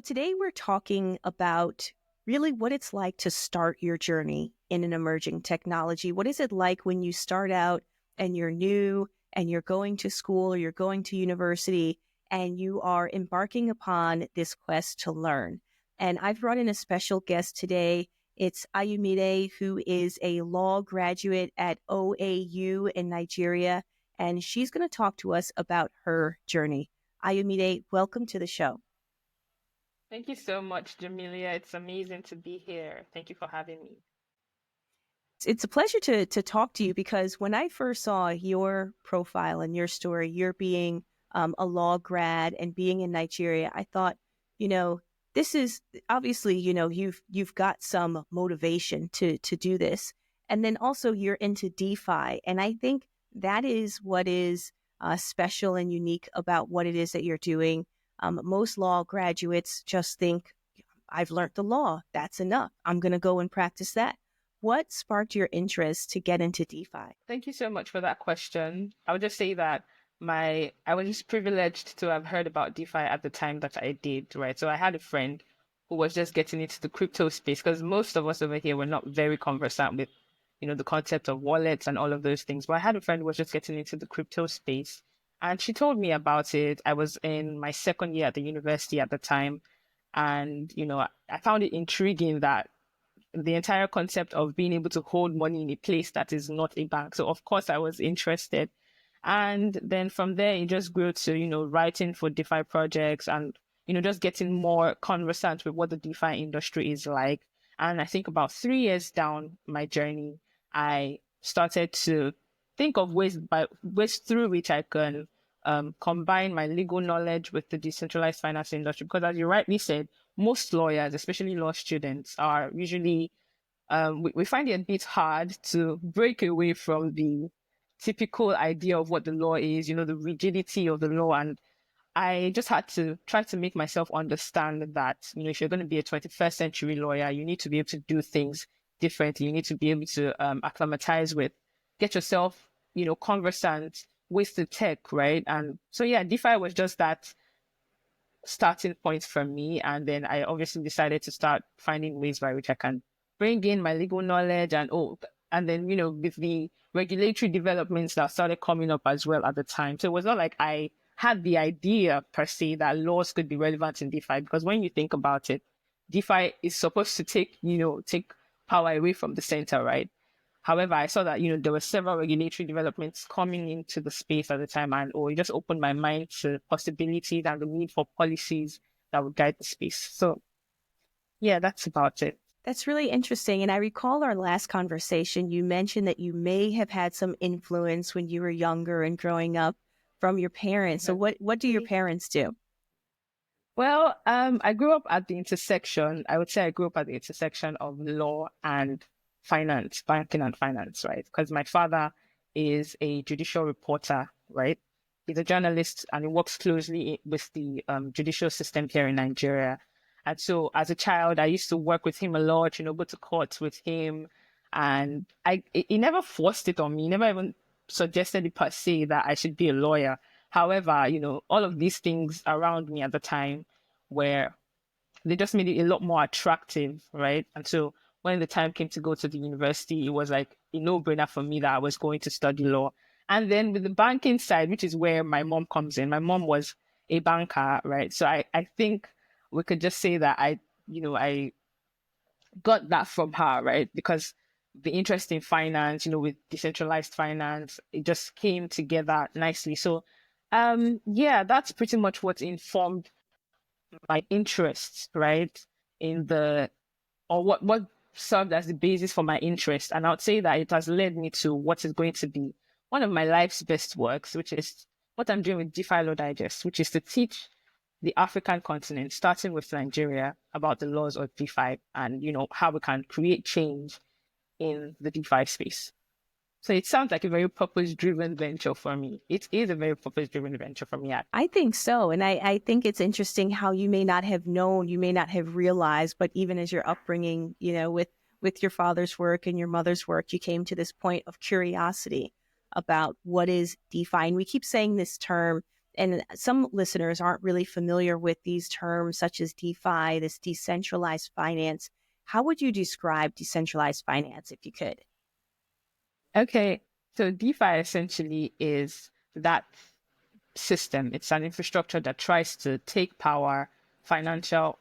today we're talking about really what it's like to start your journey in an emerging technology. What is it like when you start out and you're new and you're going to school or you're going to university and you are embarking upon this quest to learn? And I've brought in a special guest today. It's Ayomide, who is a law graduate at OAU in Nigeria, and she's going to talk to us about her journey. Ayomide, welcome to the show. Thank you so much, Jamilia. It's amazing to be here. Thank you for having me. It's a pleasure to talk to you because when I first saw your profile and your story, you're being a law grad and being in Nigeria, I thought, this is obviously, you've got some motivation to do this. And then also you're into DeFi. And I think that is what is special and unique about what it is that you're doing. Most law graduates just think, I've learned the law. That's enough. I'm going to go and practice that. What sparked your interest to get into DeFi? Thank you so much for that question. I would just say that I was just privileged to have heard about DeFi at the time that I did, right? So I had a friend who was just getting into the crypto space because most of us over here were not very conversant with, the concept of wallets and all of those things. But I had a friend who was just getting into the crypto space. And she told me about it. I was in my second year at the university at the time. And, I found it intriguing that the entire concept of being able to hold money in a place that is not a bank. So, of course, I was interested. And then from there, it just grew to, writing for DeFi projects and, just getting more conversant with what the DeFi industry is like. And I think about 3 years down my journey, I started to think of ways through which I can combine my legal knowledge with the decentralized finance industry. Because as you rightly said, most lawyers, especially law students, are usually, we find it a bit hard to break away from the typical idea of what the law is, the rigidity of the law. And I just had to try to make myself understand that, if you're going to be a 21st century lawyer, you need to be able to do things differently. You need to be able to acclimatize get yourself, conversant with the tech, right? And so, yeah, DeFi was just that starting point for me. And then I obviously decided to start finding ways by which I can bring in my legal knowledge and then, with the regulatory developments that started coming up as well at the time. So it was not like I had the idea per se that laws could be relevant in DeFi, because when you think about it, DeFi is supposed to take power away from the center, right? However, I saw that, there were several regulatory developments coming into the space at the time, and it just opened my mind to possibilities and the need for policies that would guide the space. So, yeah, that's about it. That's really interesting. And I recall our last conversation, you mentioned that you may have had some influence when you were younger and growing up from your parents. So what do your parents do? Well, I grew up at the intersection. I would say I grew up at the intersection of law and finance, banking and finance, right? Because my father is a judicial reporter, right? He's a journalist and he works closely with the judicial system here in Nigeria. And so as a child, I used to work with him a lot, go to court with him. And he never forced it on me. He never even suggested it per se that I should be a lawyer. However, all of these things around me at the time they just made it a lot more attractive, right? And so when the time came to go to the university, it was like a no-brainer for me that I was going to study law. And then with the banking side, which is where my mom comes in, my mom was a banker, right? So I think we could just say that I got that from her, right? Because the interest in finance, with decentralized finance, it just came together nicely. So, yeah, that's pretty much what informed my interests, right? What served as the basis for my interest. And I would say that it has led me to what is going to be one of my life's best works, which is what I'm doing with DeFi Law Digest, which is to teach the African continent, starting with Nigeria, about the laws of DeFi and, how we can create change in the DeFi space. So it sounds like a very purpose-driven venture for me. It is a very purpose-driven venture for me. I think so. And I think it's interesting how you may not have known, you may not have realized, but even as your upbringing, with your father's work and your mother's work, you came to this point of curiosity about what is DeFi. And we keep saying this term, and some listeners aren't really familiar with these terms such as DeFi, this decentralized finance. How would you describe decentralized finance if you could? Okay, so DeFi essentially is that system. It's an infrastructure that tries to take power, financial,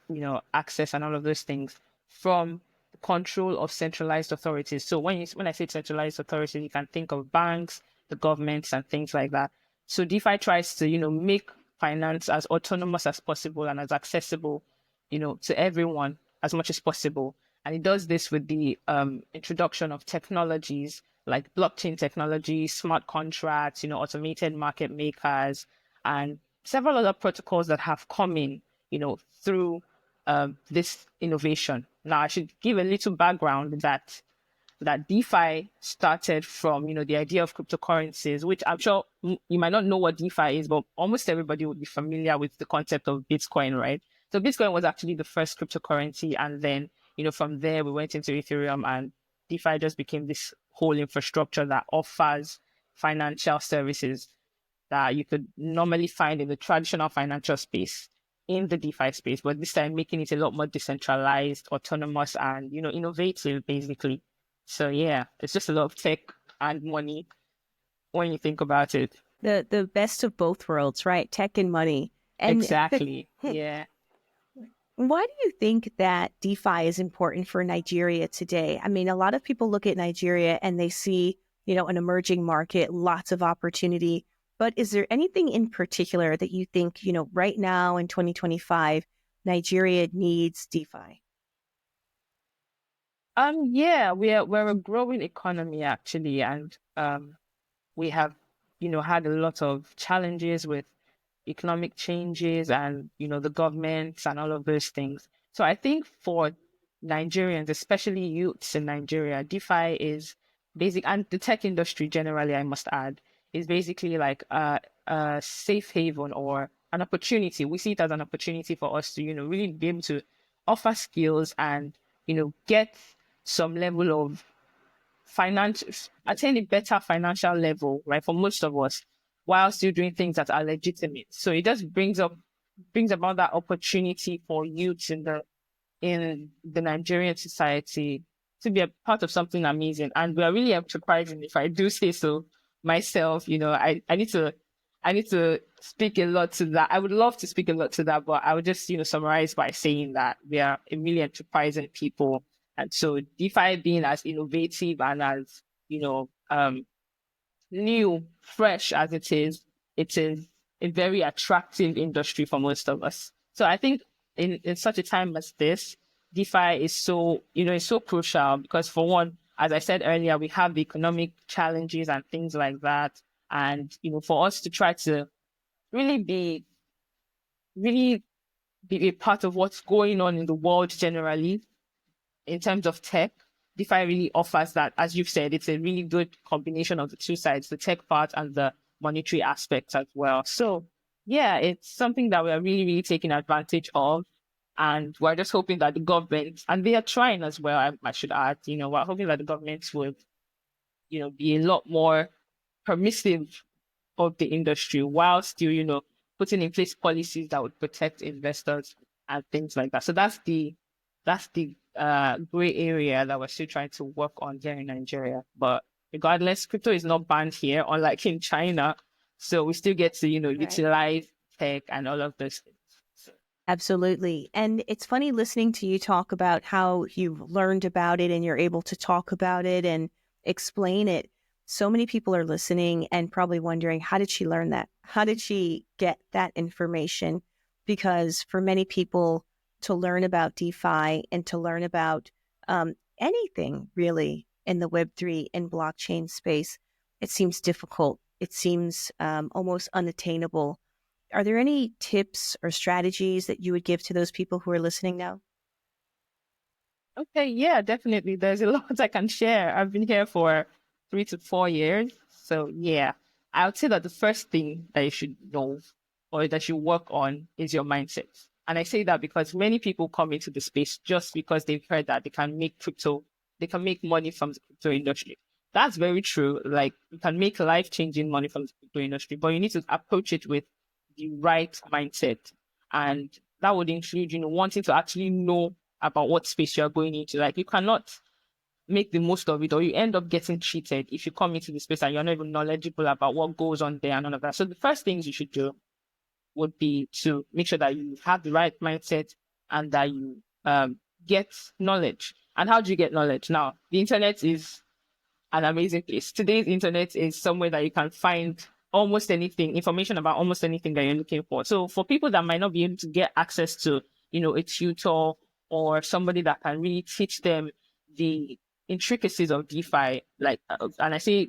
access and all of those things from the control of centralized authorities. So when I say centralized authorities, you can think of banks, the governments and things like that. So DeFi tries to, make finance as autonomous as possible and as accessible, to everyone as much as possible. And it does this with the introduction of technologies like blockchain technology, smart contracts, automated market makers, and several other protocols that have come in, through this innovation. Now, I should give a little background that DeFi started from, the idea of cryptocurrencies, which I'm sure you might not know what DeFi is, but almost everybody would be familiar with the concept of Bitcoin, right? So Bitcoin was actually the first cryptocurrency. And then, from there, we went into Ethereum, and DeFi just became this whole infrastructure that offers financial services that you could normally find in the traditional financial space in the DeFi space, but this time making it a lot more decentralized, autonomous, and innovative, basically. So yeah, it's just a lot of tech and money when you think about it. The best of both worlds, right? Tech and money. And Exactly. Yeah. why do you think that DeFi is important for Nigeria today? I mean, a lot of people look at Nigeria and they see, an emerging market, lots of opportunity. But is there anything in particular that you think, right now in 2025, Nigeria needs DeFi? Yeah, we're a growing economy actually, and we have, had a lot of challenges with economic changes and, the governments and all of those things. So I think for Nigerians, especially youths in Nigeria, DeFi is basic, and the tech industry generally, I must add, is basically like a safe haven or an opportunity. We see it as an opportunity for us to, really be able to offer skills and, get some level of finance, attain a better financial level, right, for most of us, while still doing things that are legitimate. So it just brings about that opportunity for youths in the Nigerian society to be a part of something amazing. And we are really enterprising, if I do say so myself. I need to speak a lot to that. I would love to speak a lot to that, but I would just, summarize by saying that we are a really enterprising people. And so DeFi being as innovative and as, new, fresh as it is a very attractive industry for most of us. So I think in such a time as this, DeFi is so, it's so crucial because for one, as I said earlier, we have the economic challenges and things like that. And, for us to try to really be, really be a part of what's going on in the world generally, in terms of tech, DeFi really offers that. As you've said, it's a really good combination of the two sides, the tech part and the monetary aspects as well. So yeah, it's something that we're really, really taking advantage of. And we're just hoping that the government, and they are trying as well, I should add, we're hoping that the government would, be a lot more permissive of the industry while still, putting in place policies that would protect investors and things like that. So that's the gray area that we're still trying to work on here in Nigeria. But regardless, crypto is not banned here, unlike in China. So we still get to, Right. utilize tech and all of those things. So, Absolutely. And it's funny listening to you talk about how you've learned about it and you're able to talk about it and explain it. So many people are listening and probably wondering, how did she learn that? How did she get that information? Because for many people to learn about DeFi and to learn about anything really in the Web3 and blockchain space, it seems difficult. It seems almost unattainable. Are there any tips or strategies that you would give to those people who are listening now? okay, yeah, definitely. There's a lot I can share. I've been here for 3 to 4 years. So yeah, I would say that the first thing that you should know or that you work on is your mindset. And I say that because many people come into the space just because they've heard that they can make money from the crypto industry. That's very true. Like you can make life changing money from the crypto industry, but you need to approach it with the right mindset. And that would include, wanting to actually know about what space you're going into. Like, you cannot make the most of it, or you end up getting cheated if you come into the space and you're not even knowledgeable about what goes on there and all of that. So the first things you should do would be to make sure that you have the right mindset and that you get knowledge. And how do you get knowledge? Now, the internet is an amazing place. Today's internet is somewhere that you can find almost anything, information about almost anything that you're looking for. So for people that might not be able to get access to, a tutor or somebody that can really teach them the intricacies of DeFi, and I say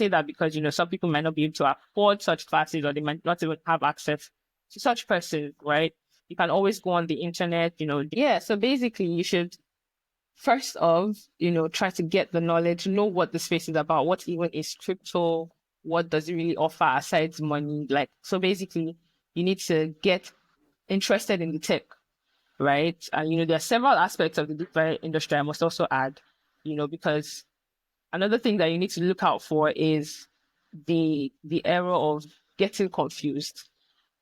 that because, some people might not be able to afford such classes, or they might not even have access to such persons, right? You can always go on the internet, Yeah, so basically you should first off, try to get the knowledge, know what the space is about, what even is crypto, what does it really offer aside money. Like, so basically, you need to get interested in the tech, right? And, there are several aspects of the DeFi industry I must also add, because another thing that you need to look out for is the error of getting confused.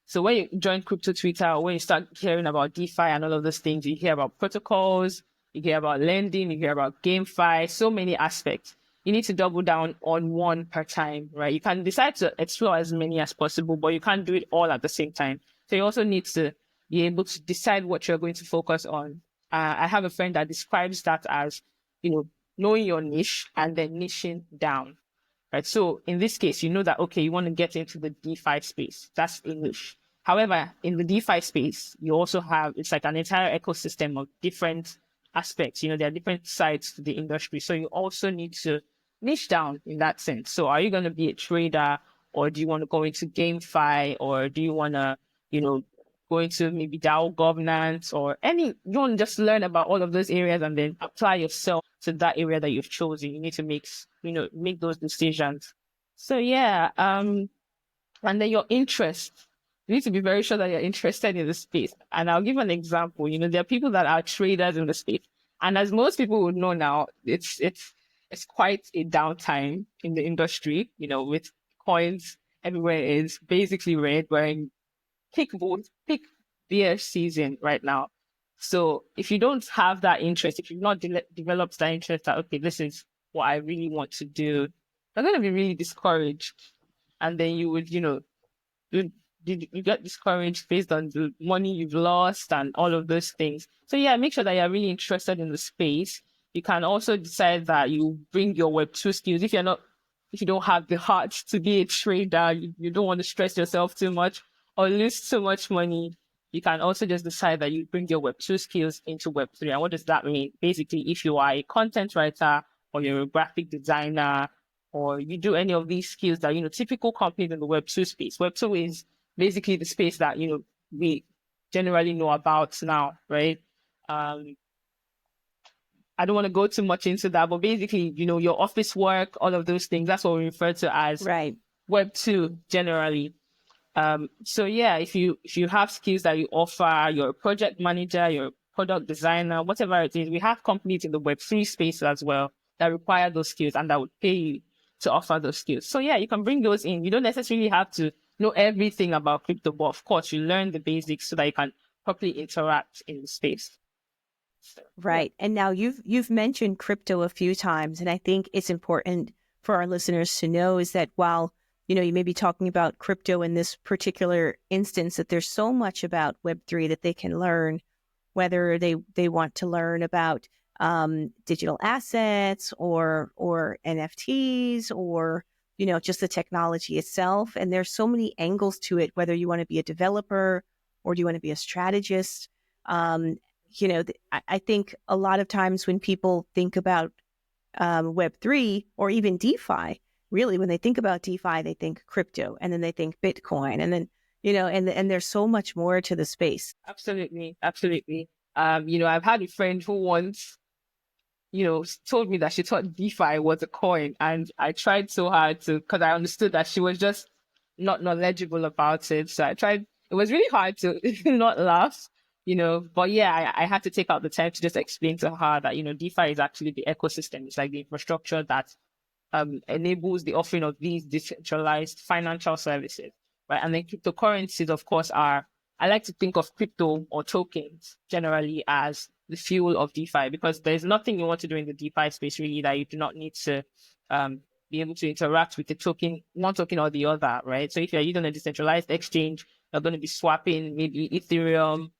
So when you join crypto Twitter, or when you start hearing about DeFi and all of those things, you hear about protocols, you hear about lending, you hear about GameFi, so many aspects. You need to double down on one per time, right? You can decide to explore as many as possible, but you can't do it all at the same time. So you also need to be able to decide what you're going to focus on. I have a friend that describes that as, knowing your niche and then niching down. Right. So in this case, you know that, okay, you want to get into the DeFi space. That's English. However, in the DeFi space, you also have, it's like an entire ecosystem of different aspects. There are different sides to the industry. So you also need to niche down in that sense. So are you going to be a trader, or do you want to go into GameFi, or do you want to, go into maybe DAO governance, or you want to just learn about all of those areas and then apply yourself to that area that you've chosen. You need to make those decisions. So yeah, and then your interest. You need to be very sure that you're interested in the space. And I'll give an example. There are people that are traders in the space. And as most people would know now, it's quite a downtime in the industry, with coins everywhere is basically red. We're in peak bear season right now. So if you don't have that interest, if you've not developed that interest that, okay, this is what I really want to do, you're going to be really discouraged. And then you would, you, you get discouraged based on the money you've lost and all of those things. So yeah, make sure that you're really interested in the space. You can also decide that you bring your Web2 skills. If you don't have the heart to be a trader, you don't want to stress yourself too much or lose too much money, you can also just decide that you bring your Web2 skills into Web3. And what does that mean? Basically, if you are a content writer, or you're a graphic designer, or you do any of these skills that, typical companies in the Web2 space. Web2 is basically the space that, we generally know about now, right? I don't want to go too much into that, but basically, your office work, all of those things, that's what we refer to as Right. Web2 generally. So yeah, if you have skills that you offer, you're a project manager, you're a product designer, whatever it is, we have companies in the Web3 space as well that require those skills and that would pay you to offer those skills. So yeah, you can bring those in. You don't necessarily have to know everything about crypto, but of course you learn the basics so that you can properly interact in the space. So, Right. yeah. And now you've mentioned crypto a few times, and I think it's important for our listeners to know is that while, you may be talking about crypto in this particular instance, that there's so much about Web3 that they can learn, whether they want to learn about digital assets or NFTs or, just the technology itself. And there's so many angles to it, whether you want to be a developer or do you want to be a strategist. I think a lot of times when people think about Web3 or even DeFi, really, when they think about DeFi, they think crypto and then they think Bitcoin and then, and there's so much more to the space. Absolutely. Absolutely. I've had a friend who once, told me that she thought DeFi was a coin. And I tried so hard because I understood that she was just not knowledgeable about it. So it was really hard to not laugh, but yeah, I had to take out the time to just explain to her that, DeFi is actually the ecosystem. It's like the infrastructure that enables the offering of these decentralized financial services. right? And then cryptocurrencies, of course, are, I like to think of crypto or tokens generally as the fuel of DeFi, because there's nothing you want to do in the DeFi space really that you do not need to be able to interact with the token, one token or the other, right? So if you're using a decentralized exchange, you're going to be swapping maybe Ethereum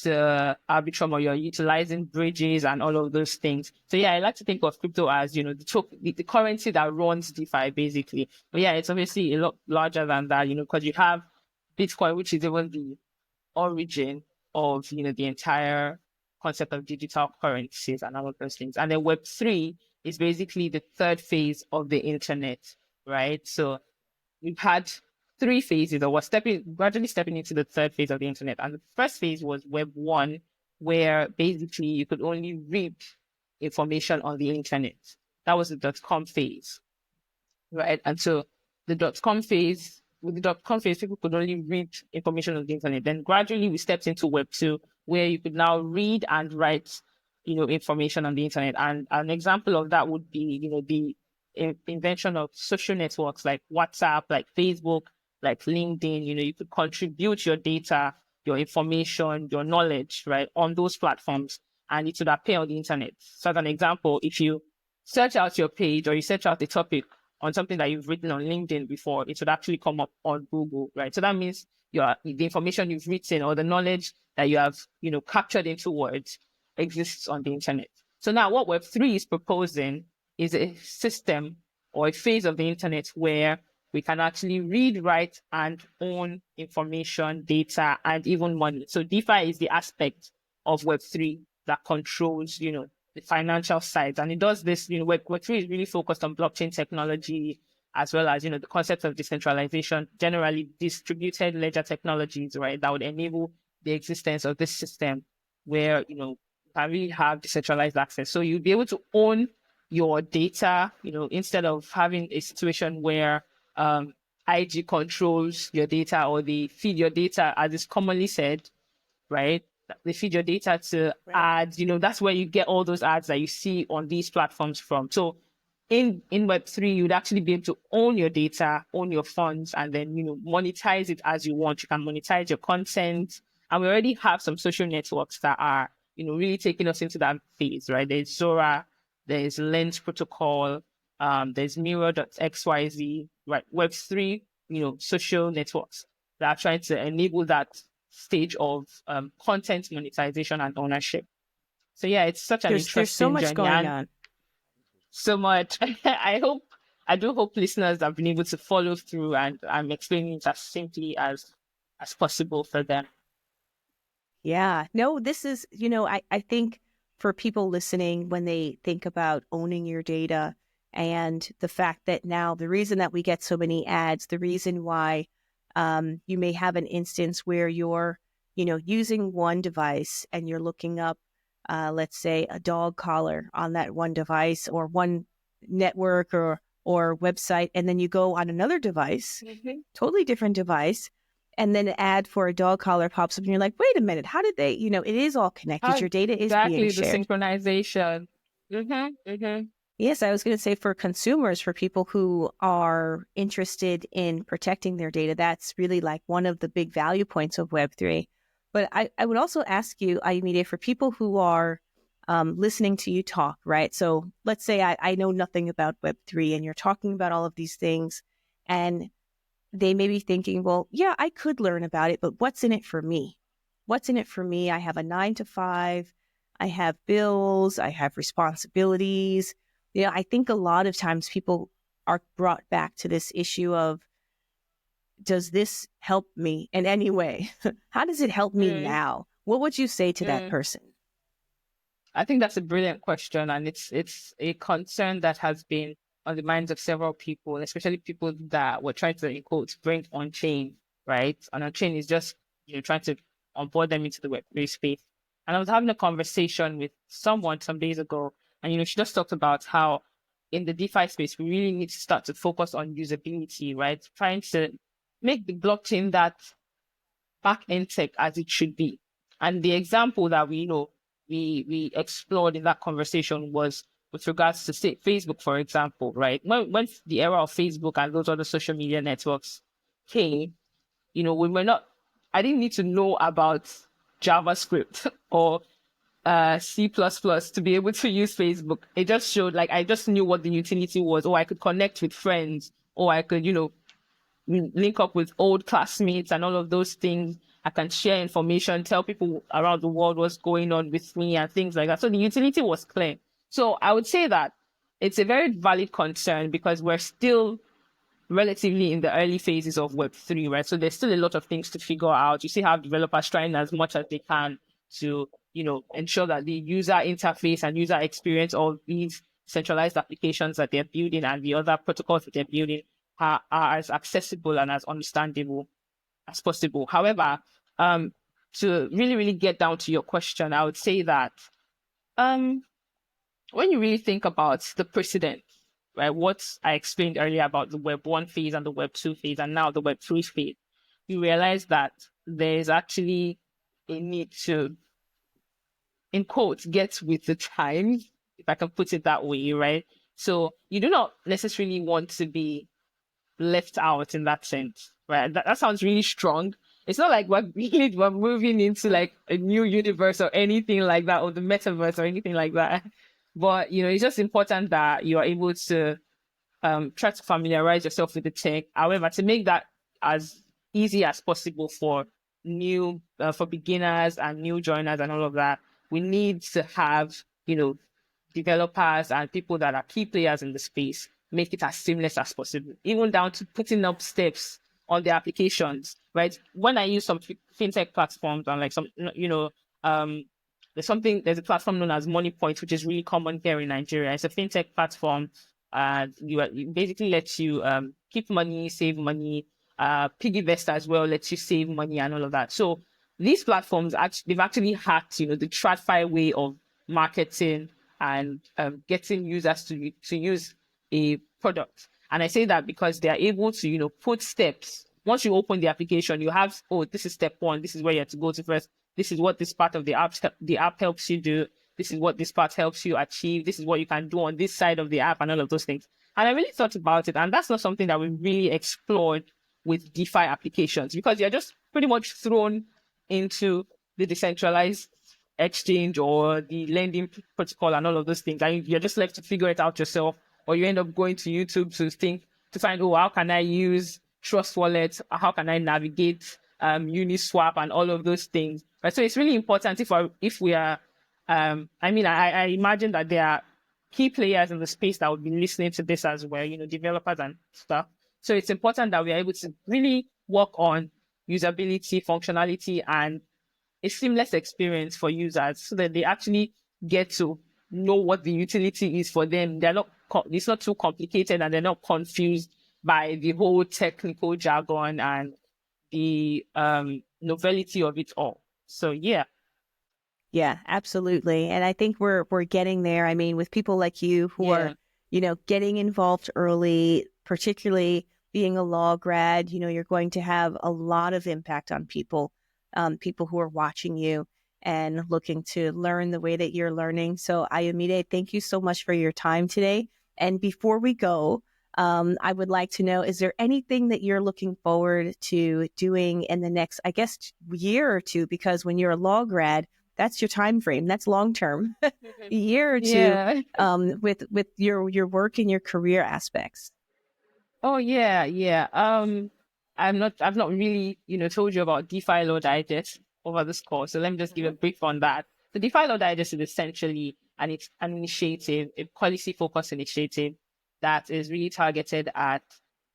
to Arbitrum, or you're utilizing bridges and all of those things. So yeah, I like to think of crypto as, the currency that runs DeFi basically. But yeah, it's obviously a lot larger than that, because you have Bitcoin, which is even the origin of, the entire concept of digital currencies and all of those things. And then Web3 is basically the third phase of the internet, right? So we've had three phases, or we're gradually stepping into the third phase of the internet. And the first phase was Web 1, where basically you could only read information on the internet. That was the .com phase, right? And so with the .com phase, people could only read information on the internet. Then gradually we stepped into Web 2, where you could now read and write, information on the internet. And an example of that would be, the invention of social networks like WhatsApp, like Facebook, like LinkedIn. You could contribute your data, your information, your knowledge, right, on those platforms, and it would appear on the internet. So as an example, if you search out your page, or you search out a topic on something that you've written on LinkedIn before, it would actually come up on Google, right? So that means the information you've written, or the knowledge that you have, captured into words, exists on the internet. So now what Web3 is proposing is a system or a phase of the internet where we can actually read, write, and own information, data, and even money. So DeFi is the aspect of Web3 that controls, the financial side. And it does this, Web3 is really focused on blockchain technology, as well as, the concept of decentralization, generally distributed ledger technologies, right, that would enable the existence of this system where, you can really have decentralized access. So you'll be able to own your data, instead of having a situation where IG controls your data, or they feed your data, as is commonly said, right? They feed your data to ads, that's where you get all those ads that you see on these platforms from. So in Web3, you'd actually be able to own your data, own your funds, and then, monetize it as you want. You can monetize your content. And we already have some social networks that are, really taking us into that phase, right? There's Zora, there's Lens Protocol, there's Mirror.xyz, right? Web3, social networks that are trying to enable that stage of content monetization and ownership. So yeah, it's such an There's so interesting much journey, going and on. so much. I do hope listeners have been able to follow through, and I'm explaining it as simply as possible for them. Yeah. No, this is, I think for people listening, when they think about owning your data, and the fact that now the reason that we get so many ads, the reason why you may have an instance where you're, using one device and you're looking up, let's say, a dog collar on that one device or one network or website, and then you go on another device, totally different device, and then an ad for a dog collar pops up and you're like, wait a minute, how did they, it is all connected. Your data is being Exactly, the shared. synchronization. Yes, I was going to say for consumers, for people who are interested in protecting their data, that's really like one of the big value points of Web3. But I would also ask you, Ayomide, for people who are listening to you talk, right? So let's say I know nothing about Web3 and you're talking about all of these things, and they may be thinking, well, yeah, I could learn about it, but what's in it for me? What's in it for me? I have a 9 to 5. I have bills. I have responsibilities. I think a lot of times people are brought back to this issue of, does this help me in any way? How does it help me now? What would you say to that person? I think that's a brilliant question, and it's a concern that has been on the minds of several people, especially people that were trying to, in quotes, bring on chain, right? And on chain is just trying to onboard them into the Web3 space. And I was having a conversation with someone some days ago, and she just talked about how in the DeFi space we really need to start to focus on usability, right? Trying to make the blockchain that back end tech as it should be. And the example that we explored in that conversation was with regards to, say, Facebook, for example, right? When the era of Facebook and those other social media networks came, we were not, I didn't need to know about JavaScript or C++ to be able to use Facebook. It just showed, like, I just knew what the utility was, or I could connect with friends, or I could, link up with old classmates and all of those things. I can share information, tell people around the world what's going on with me and things like that. So the utility was clear. So I would say that it's a very valid concern because we're still relatively in the early phases of Web3, right? So there's still a lot of things to figure out. You still have developers trying as much as they can to, ensure that the user interface and user experience of these centralized applications that they're building and the other protocols that they're building are as accessible and as understandable as possible. However, to really, really get down to your question, I would say that um, when you really think about the precedent, right, what I explained earlier about the Web 1 phase and the Web 2 phase and now the Web 3 phase, you realize that there is actually a need to, in quotes, get with the times, if I can put it that way, right? So you do not necessarily want to be left out in that sense, right? That sounds really strong. It's not like we're moving into like a new universe or anything like that, or the metaverse or anything like that. But it's just important that you are able to try to familiarize yourself with the tech. However, to make that as easy as possible for for beginners and new joiners and all of that, we need to have, developers and people that are key players in the space make it as seamless as possible, even down to putting up steps on the applications, right? When I use some fintech platforms and like some, there's a platform known as Money Point, which is really common here in Nigeria. It's a fintech platform. It basically lets you keep money, save money. Piggyvest as well lets you save money and all of that. So these platforms they've actually hacked, the TradFi way of marketing and getting users to use a product. And I say that because they are able to, put steps. Once you open the application, you have, oh, this is step one. This is where you have to go to first. This is what this part of the app helps you do. This is what this part helps you achieve. This is what you can do on this side of the app and all of those things. And I really thought about it. And that's not something that we really explored with DeFi applications because you're just pretty much thrown into the decentralized exchange or the lending protocol and all of those things. And you're just left to figure it out yourself, or you end up going to YouTube to find, oh, how can I use Trust Wallet? How can I navigate Uniswap and all of those things? Right. So it's really important if we are, I imagine that there are key players in the space that would be listening to this as well, developers and stuff. So it's important that we are able to really work on usability, functionality, and a seamless experience for users so that they actually get to know what the utility is for them. It's not too complicated and they're not confused by the whole technical jargon and the novelty of it all. So yeah. Yeah, absolutely. And I think we're getting there. I mean, with people like you who are, getting involved early, particularly being a law grad, you're going to have a lot of impact on people who are watching you and looking to learn the way that you're learning. So Ayomide, thank you so much for your time today. And before we go, I would like to know, is there anything that you're looking forward to doing in the next, I guess, year or two? Because when you're a law grad, that's your time frame. That's long term, a year or two, with your work and your career aspects. Oh yeah, yeah. I've not really, told you about DeFi Law Digest over this call. So let me just give a brief on that. The DeFi Law Digest is essentially an initiative, a policy-focused initiative that is really targeted at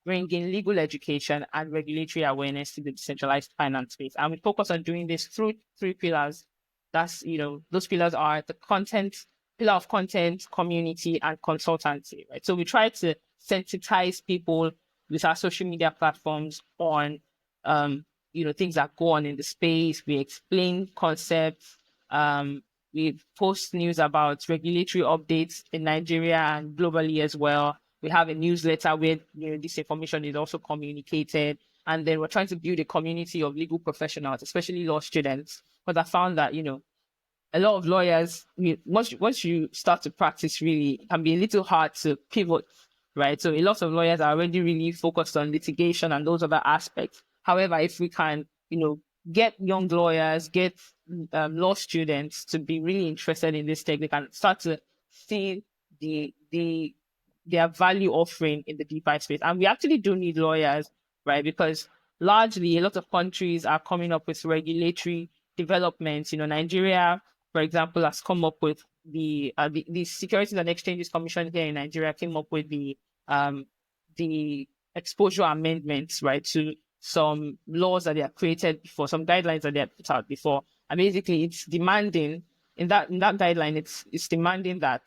bringing legal education and regulatory awareness to the decentralized finance space. And we focus on doing this through three pillars. That's, those pillars are the pillar of content, community, and consultancy, right? So we try to sensitize people with our social media platforms on, things that go on in the space. We explain concepts. We post news about regulatory updates in Nigeria and globally as well. We have a newsletter where this information is also communicated. And then we're trying to build a community of legal professionals, especially law students. But I found that, a lot of lawyers, once you start to practice, really, it can be a little hard to pivot, right? So a lot of lawyers are already really focused on litigation and those other aspects. However, if we can, get young lawyers, get law students to be really interested in this tech, they can start to see the their value offering in the DeFi space. And we actually do need lawyers, right? Because largely a lot of countries are coming up with regulatory developments. Nigeria, for example, has come up with the Securities and Exchanges Commission here in Nigeria came up with the exposure amendments, right, to some laws that they have created before, some guidelines that they have put out before. And basically it's demanding in that guideline, it's demanding that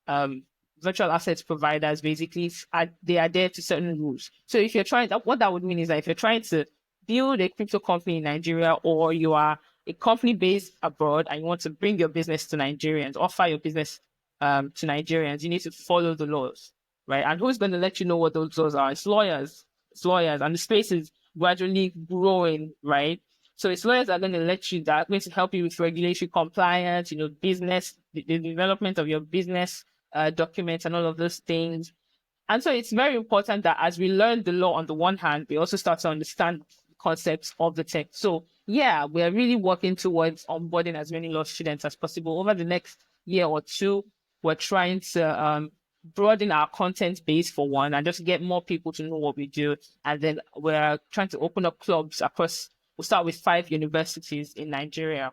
um, virtual assets providers basically they adhere to certain rules. So if you're trying, what that would mean is that if you're trying to build a crypto company in Nigeria, or you are a company based abroad and you want to bring your business to Nigerians, offer your business to Nigerians, you need to follow the laws, right? And who's going to let you know what those laws are? It's lawyers. It's lawyers, and the space is gradually growing, right? So it's lawyers that are going to that are going to help you with regulatory compliance, business, the development of your business documents and all of those things. And so it's very important that as we learn the law on the one hand, we also start to understand concepts of the tech. So yeah, we're really working towards onboarding as many law students as possible. Over the next year or two, we're trying to broaden our content base for one, and just get more people to know what we do. And then we're trying to open up clubs across, we'll start with 5 universities in Nigeria,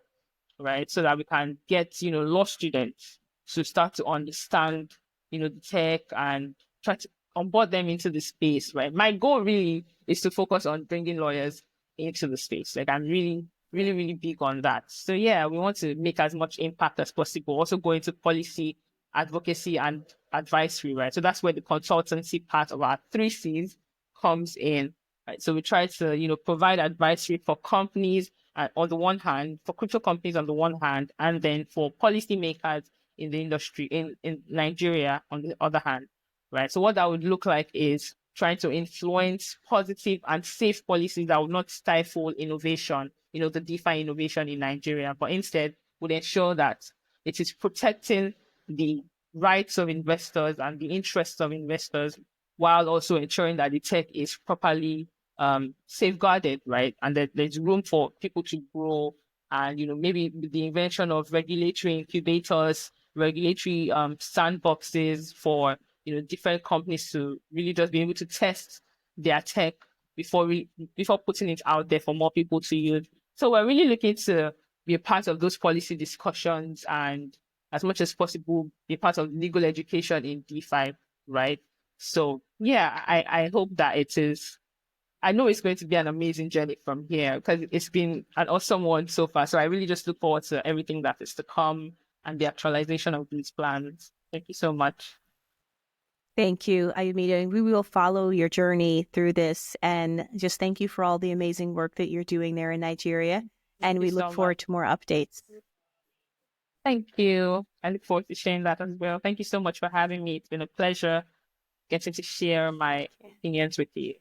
right? So that we can get, law students to start to understand, the tech, and try to onboard them into the space, right? My goal really is to focus on bringing lawyers into the space. Like, I'm really, really, really big on that. So yeah, we want to make as much impact as possible. Also go into policy, advocacy, and advisory, right? So that's where the consultancy part of our 3Cs comes in, right? So we try to, provide advisory for companies on the one hand, for crypto companies on the one hand, and then for policymakers in the industry in Nigeria on the other hand, right? So what that would look like is trying to influence positive and safe policies that would not stifle innovation, the DeFi innovation in Nigeria, but instead would ensure that it is protecting the rights of investors and the interests of investors, while also ensuring that the tech is properly safeguarded, right? And that there's room for people to grow, and maybe the invention of regulatory incubators, regulatory sandboxes for different companies to really just be able to test their tech before putting it out there for more people to use. So we're really looking to be a part of those policy discussions, and as much as possible be part of legal education in DeFi, right? So yeah, I hope that it is. I know it's going to be an amazing journey from here, because it's been an awesome one so far. So I really just look forward to everything that is to come and the actualization of these plans. Thank you so much. Thank you, Ayomide. We will follow your journey through this, and just thank you for all the amazing work that you're doing there in Nigeria. And we look forward to more updates. Thank you. I look forward to sharing that as well. Thank you so much for having me. It's been a pleasure getting to share my opinions with you.